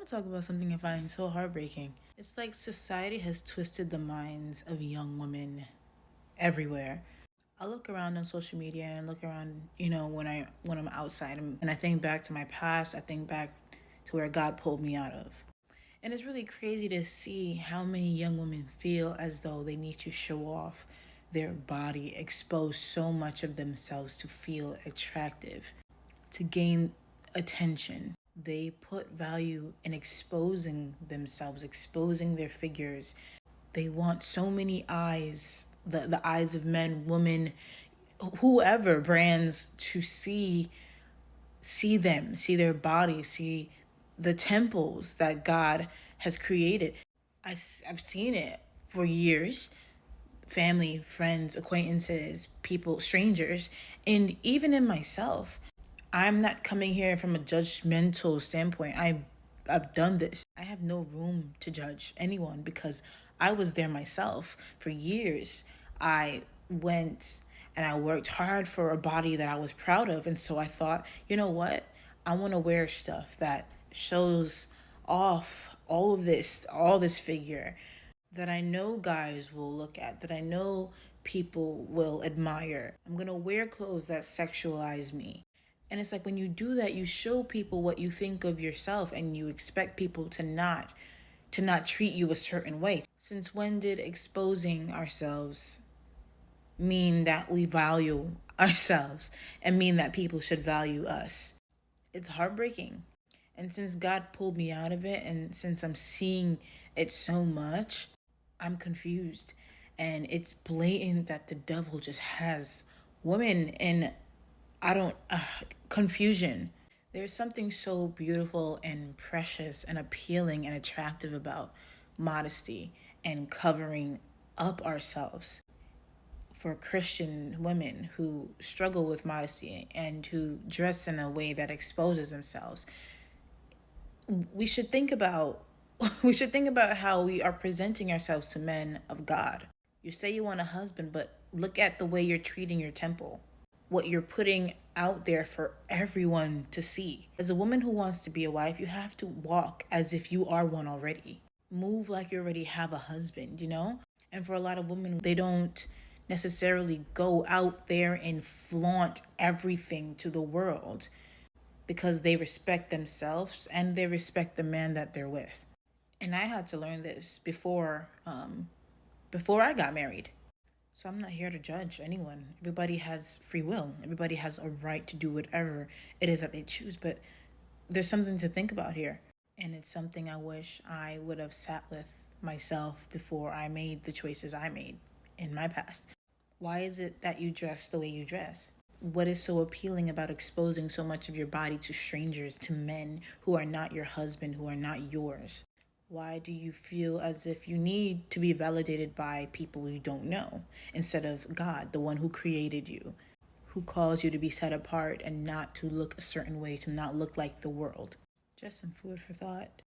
want to talk about something I find so heartbreaking. It's like society has twisted the minds of young women everywhere. I look around on social media and look around, when I'm outside and I think back to my past, I think back to where God pulled me out of. And it's really crazy to see how many young women feel as though they need to show off their body, expose so much of themselves to feel attractive, to gain attention. They put value in exposing themselves, exposing their figures. They want so many eyes, the eyes of men, women, whoever, brands, to see them, see their body, see the temples that God has created. I've seen it for years. Family, friends, acquaintances, people, strangers, and even in myself. I'm not coming here from a judgmental standpoint. I've done this. I have no room to judge anyone because I was there myself for years. I went and I worked hard for a body that I was proud of, and so I thought, you know what? I want to wear stuff that shows off all this figure that I know guys will look at, that I know people will admire. I'm gonna wear clothes that sexualize me. And it's like when you do that, you show people what you think of yourself and you expect people to not treat you a certain way. Since when did exposing ourselves mean that we value ourselves and mean that people should value us? It's heartbreaking. And since God pulled me out of it and since I'm seeing it so much, I'm confused. And it's blatant that the devil just has women in, I don't, confusion. There's something so beautiful and precious and appealing and attractive about modesty and covering up ourselves. For Christian women who struggle with modesty and who dress in a way that exposes themselves, we should think about we should think about how we are presenting ourselves to men of God. You say you want a husband, but look at the way you're treating your temple, what you're putting out there for everyone to see. As a woman who wants to be a wife, you have to walk as if you are one already. Move like you already have a husband, you know? And for a lot of women, they don't necessarily go out there and flaunt everything to the world because they respect themselves and they respect the man that they're with. And I had to learn this before I got married. So I'm not here to judge anyone. Everybody has free will. Everybody has a right to do whatever it is that they choose. But there's something to think about here. And it's something I wish I would have sat with myself before I made the choices I made in my past. Why is it that you dress the way you dress? What is so appealing about exposing so much of your body to strangers, to men who are not your husband, who are not yours? Why do you feel as if you need to be validated by people you don't know instead of God, the one who created you, who calls you to be set apart and not to look a certain way, to not look like the world? Just some food for thought.